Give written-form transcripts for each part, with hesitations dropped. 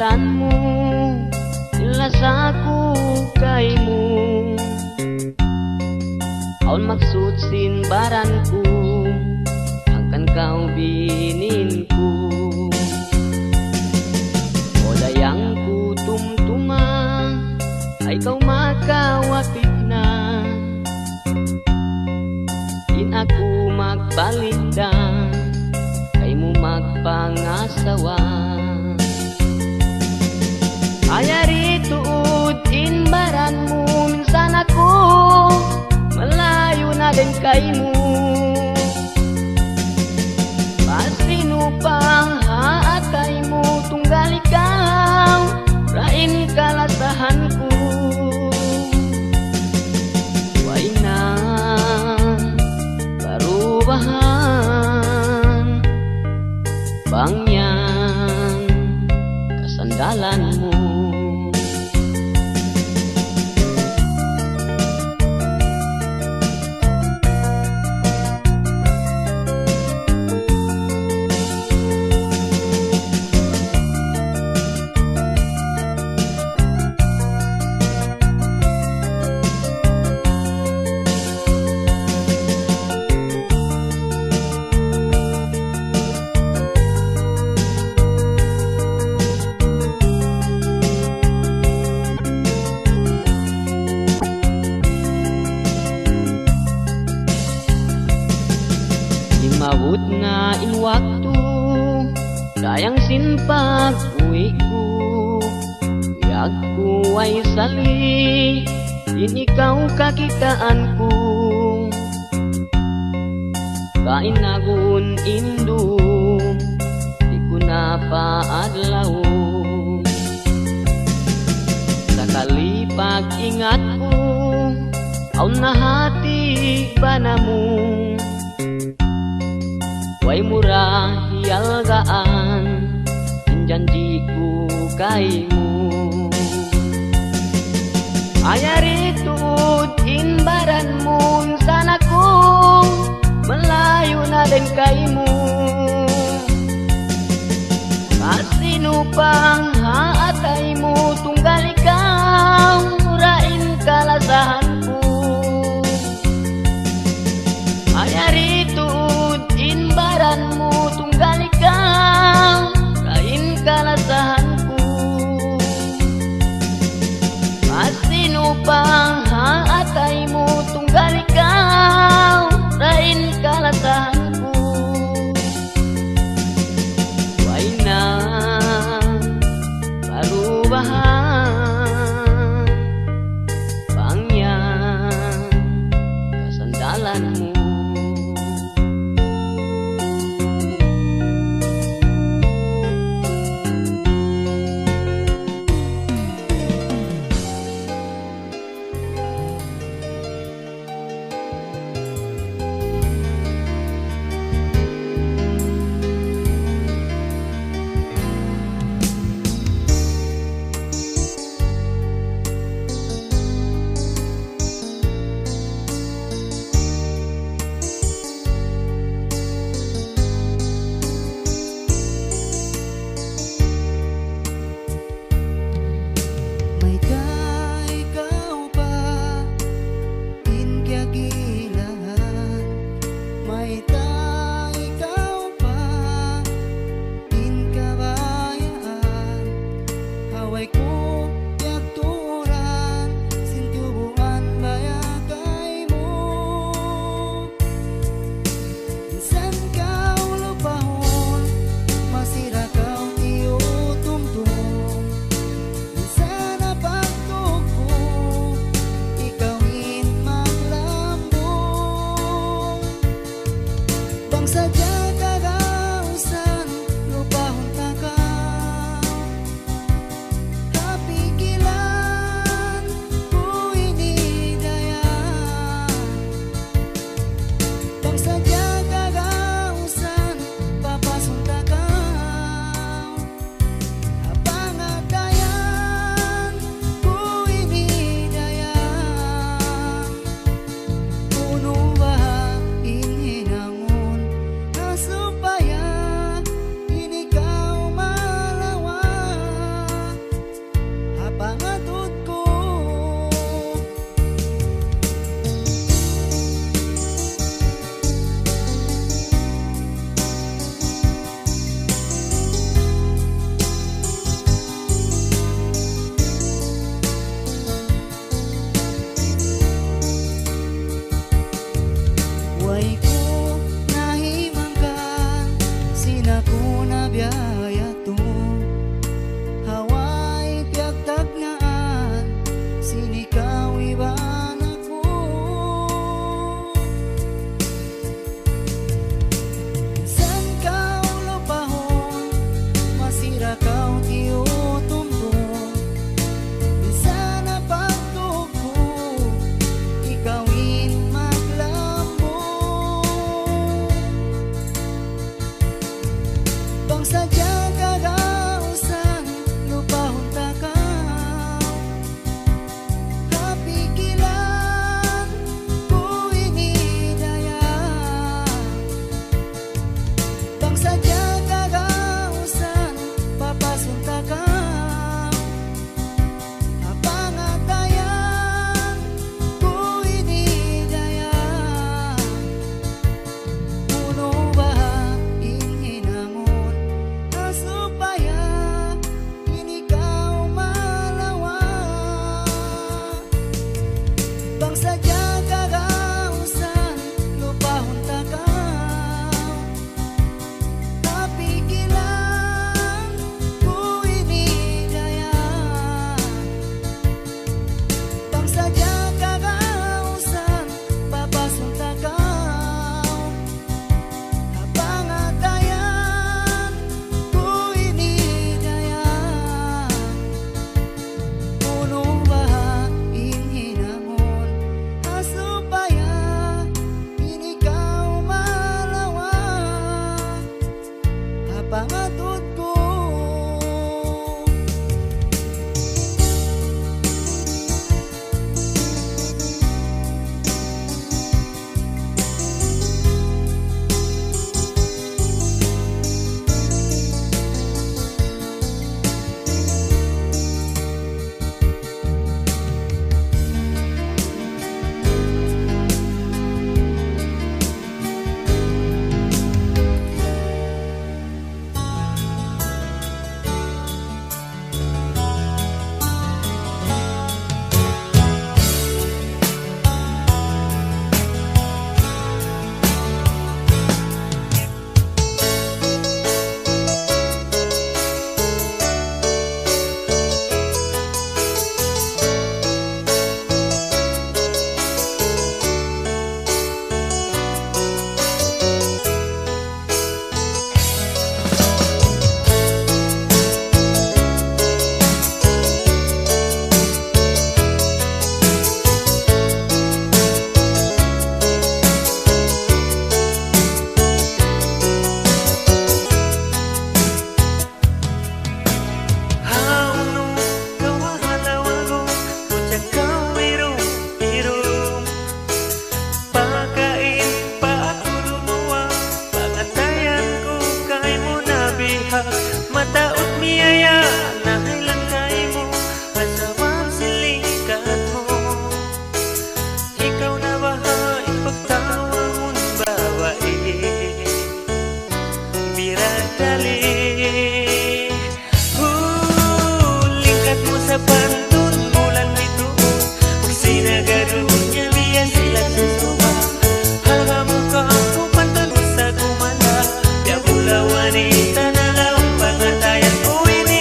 ingatanmu, jelas aku kaimu. Aun maksud sinbaranku, akan kau bininku. Odayangku tumtuma, ay kau makawapit na. Din ako magbalik na, kay mo magpangasawa. Ayari tuod inbaran mo, minsan ako malayo na din kay mo. Pasino pang haatay mo, tunggal ikaw, rain kalasahan ko. Way na karubahan, bangyan kasandalan mo. Mawut na inwaktu, dayang sinpag uwi ko. Yag ko ay sali, din ikaw kakitaan ko. Kainagun indo, di ko na paadlaw. Sakalipag ingat ko, aun nahati ba na mo. Way murah hialgaan, janji ku kaimu. Ayari tuod inbaran mo, minsan ako malayo na din kaimu. Kasino pang haatay mo, tunggal ikaw, rain kalasahan ko. Ayari tuod inbaran mo, tunggal ikaw, rain kalasahan ko. Masino pang haatay mo, tunggal ikaw, rain kalasahan ko. Way na parubahan, bangyan biaya tu Hawaii tiag tagnaan sini kau iban aku San kau lupahon masira kau tiutumbong Bisa na pagtuko ikawin maglambo Bangsa dyan kagausan lupahon takaw Kapikilan ko inidaya Bangsa dyan kagausan papasun takaw Kapangatayan ko inidaya Puno ba inhinamon supaya ini kau malawa Bangsa dyan kagausan lupahon takaw Kapikilan ko inidaya Bangsa dyan kagausan papasun takaw Kapangatayan ko inidaya Puno ba inhinamon supaya ini kau malawa Kapangatod ko Hauno kawahalawago Ucap kau irum-irum Pakain pa ako lumuwa Pangatayan ko kay mo nabihag Mataot miyaya nahilan kay mo Asawang silikat mo Ikaw na baha ipagtawang babae Biradali Lingkat mo sa pantun bulan bituon Kung sinagarunya biya sila susuba Halga mo ka ako pantun mo sa kumala Di pula wanita na lang pangatayan ko ini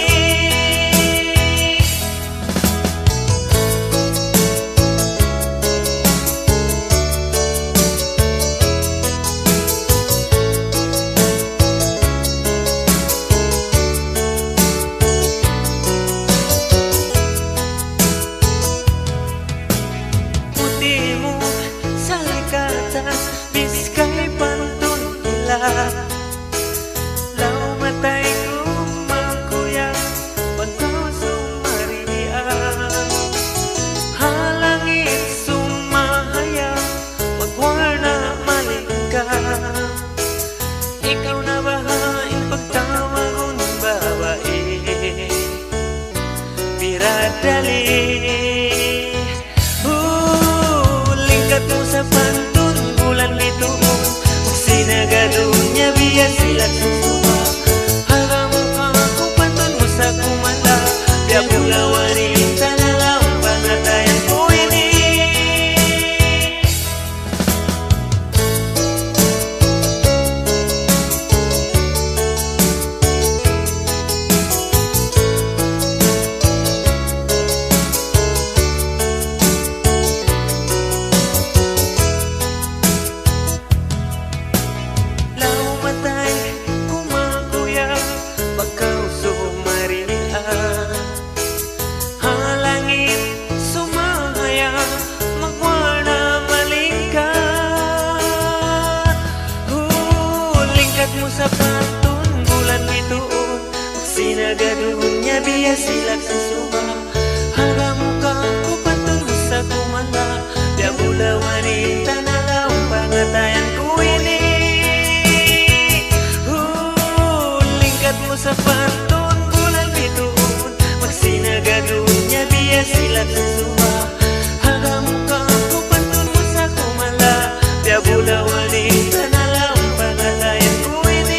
Puti mo sa likatas Biskay pantun ilat Lau matay kumangkuya Pagkaw sumarian Halangin sumahaya Magwarna malingka Ikaw na bahain pagtawagon babae Biradali Lingkat mo sa pantun bulan bituon Kung sinagadunya biya sila susuba Halga mo ka ako pantun mo sa kumala Biya pula wanita na lang pangatayan ko ini sinagadunya biya silak susuma Haga muka ku pantun sa kumanda Dia bula wanita na laong pangatayan ko ini Lingkat mo sa pantun bulan bituon Magsinagadunya biya silak susuma Haga muka ku pantun sa kumanda Dia bula wanita na laong pangatayan ko ini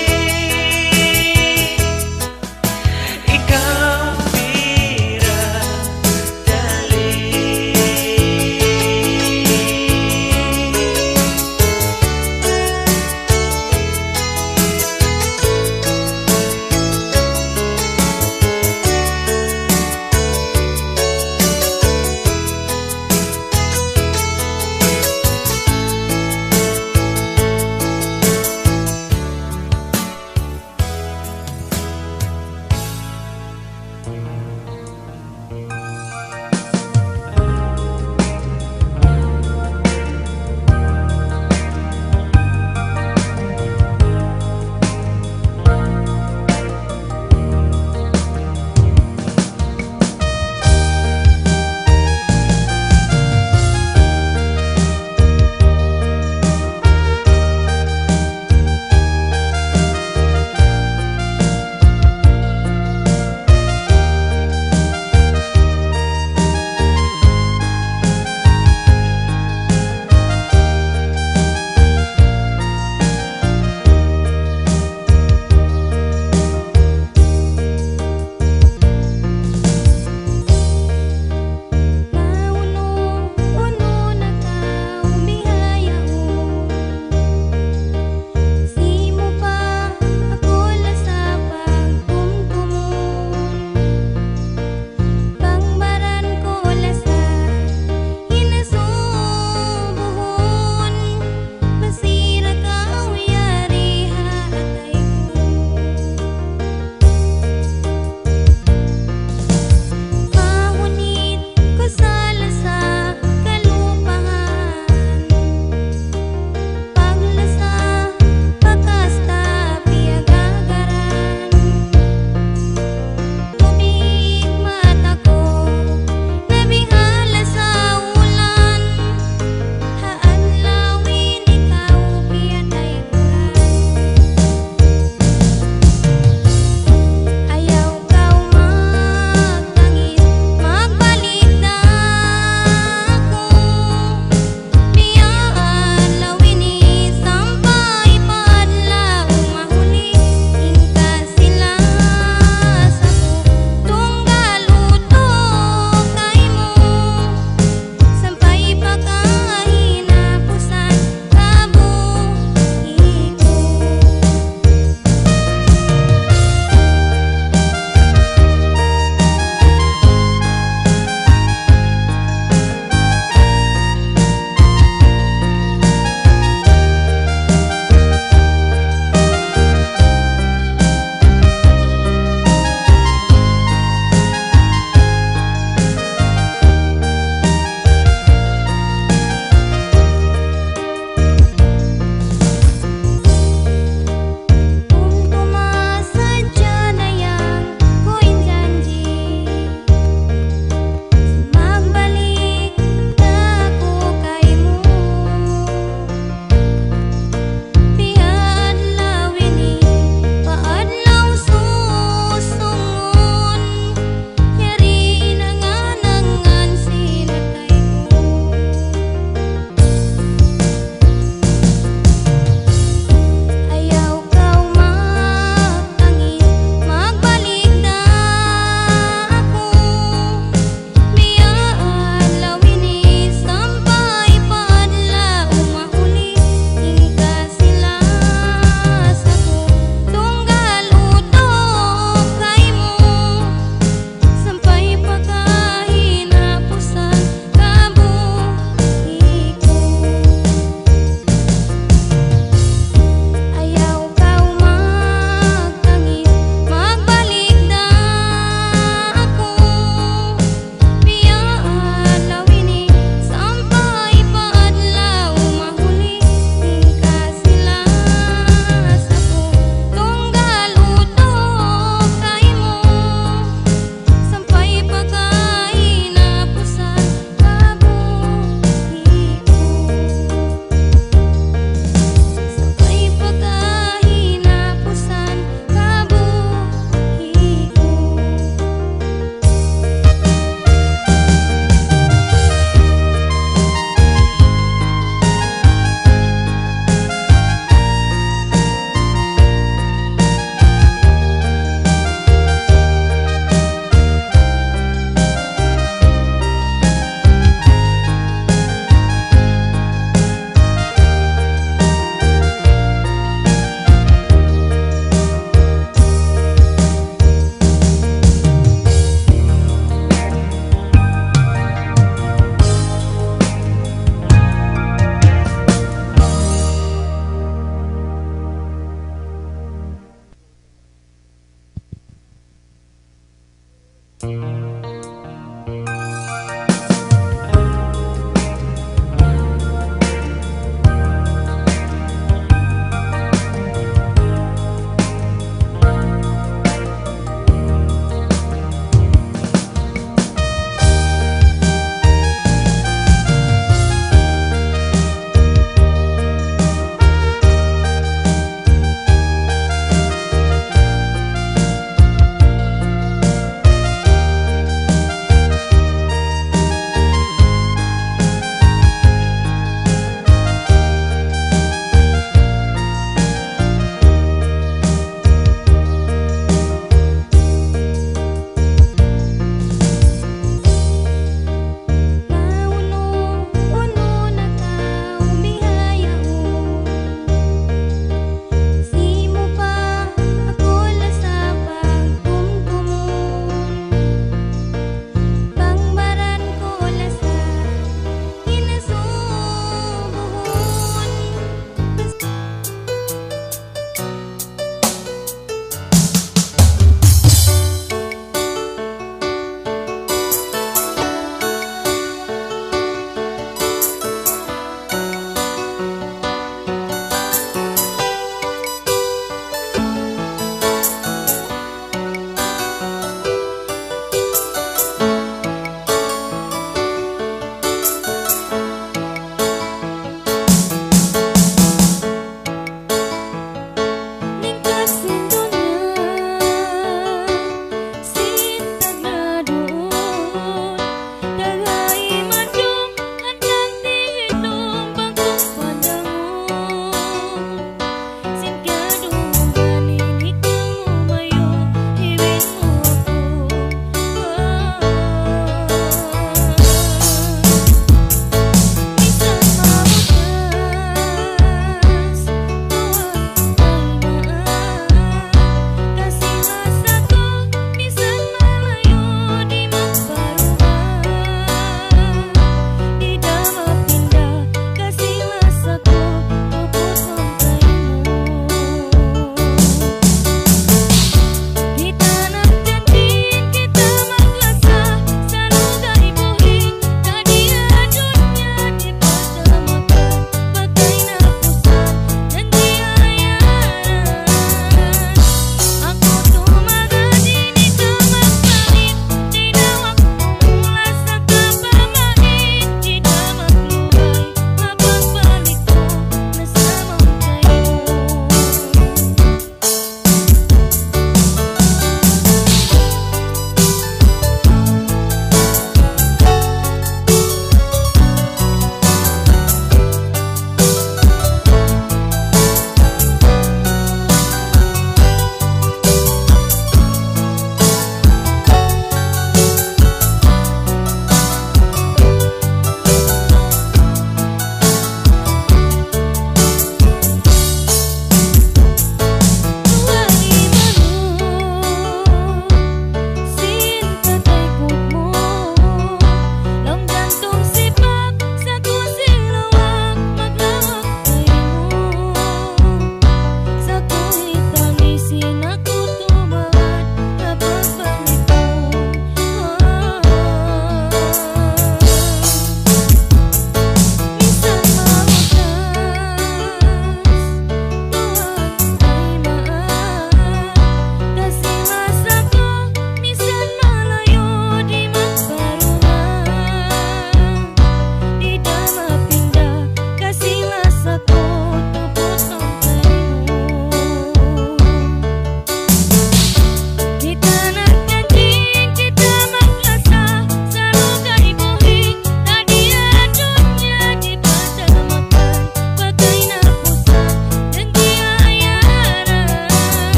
Ikaw pira dali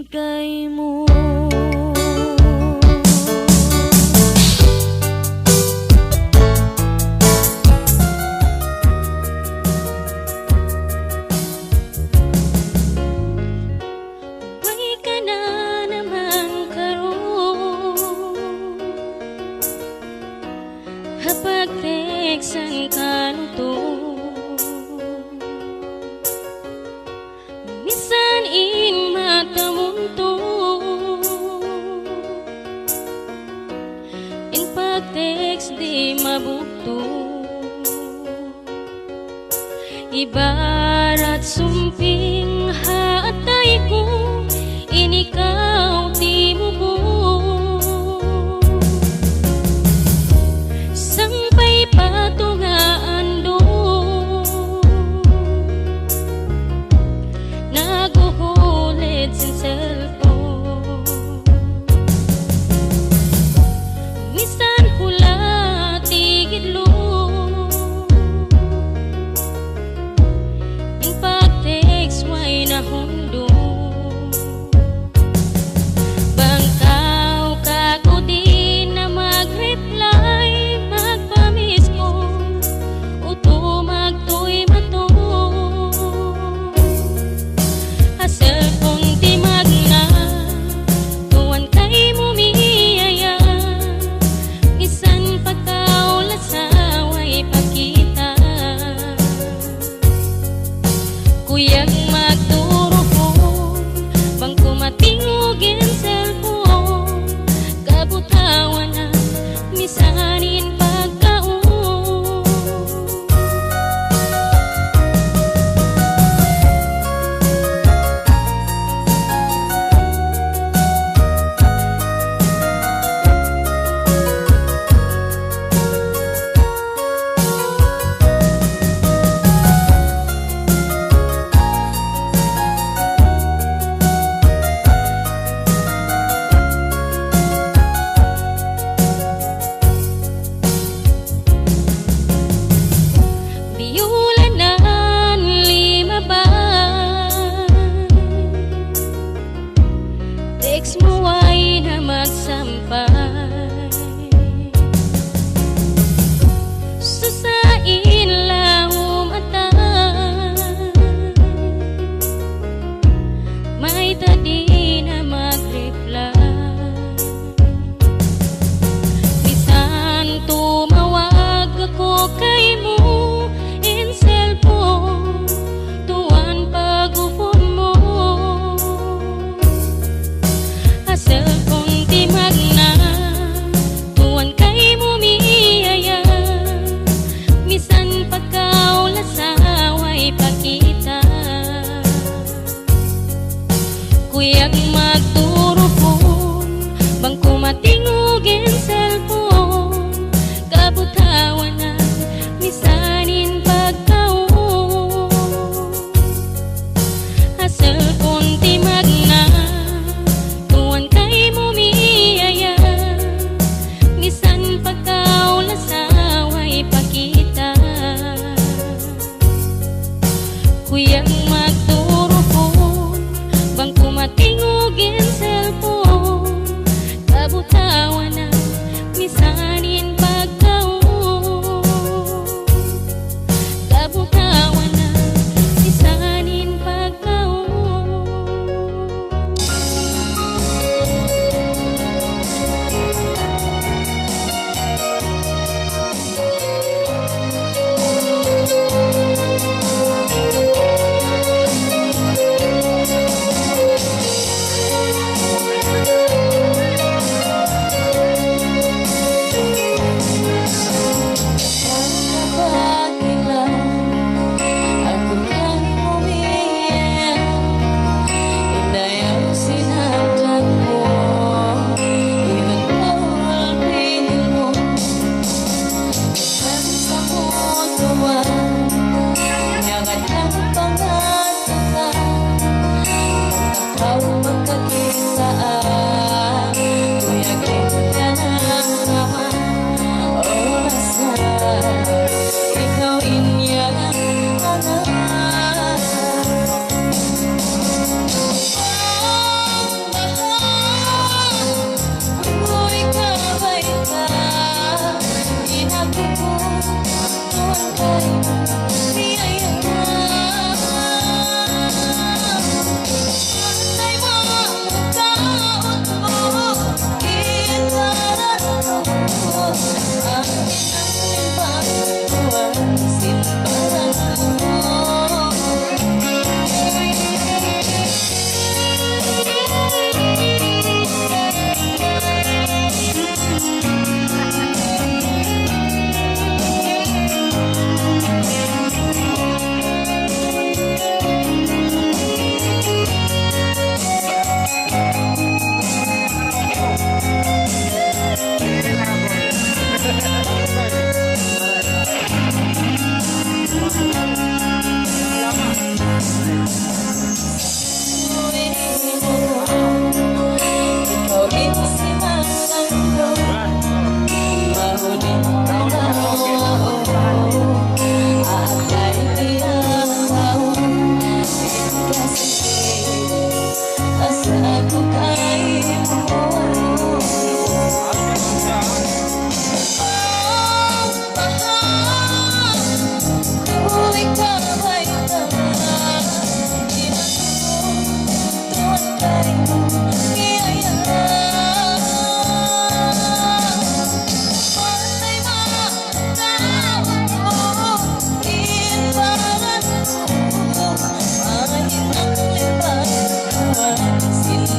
bigay mo. Buhay ka na naman karon, hapag teksan ka to. Minsan in mata munto, in pag-text di mabukto, ibarat sumping hatay ko, inikaw di mo po. Sampay patungaan do, naguhulit sin cellphone. Minsan hula tigidlo, in pag-text way na hundo. Bangkaw kako di na mag-reply, magpa-miss ko, uto magtuy mato. Asal kong timag na, tuwan kay mumiyaya, isan pagkaulasaway pagkita. Kuyag magturo ko, bang kumatingugin cellphone, kabutawan na misanin pagkaon. Biyulanan lima ba, text mo ay na magsampay, susain lang umata, may tadi na mag-reply. Bisan tumawag ako kay mo in cellphone, tuwan pag-ufon mo. Asal kong timag na, tuwan kay mumiyaya, misan pagkaulasaway pagkita. Kuyag magturo ko, bang kumatingugin cellphone, kabutawan na misanin pagkaon. Asal kong timag na, tuwan kay mumiyaya, misan pagkaulasaway pagkita. Kuyag magturo ko, bang kumatingugin cellphone, kabutawan na misanin pagkaon. Kabutawan na misanin pagkaon.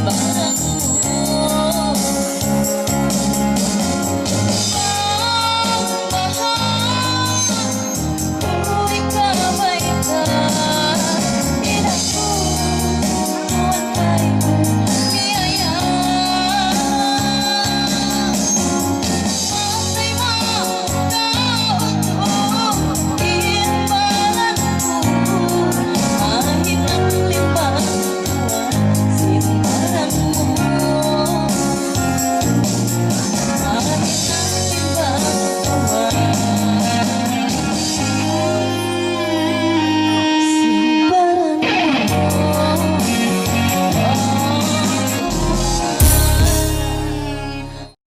ba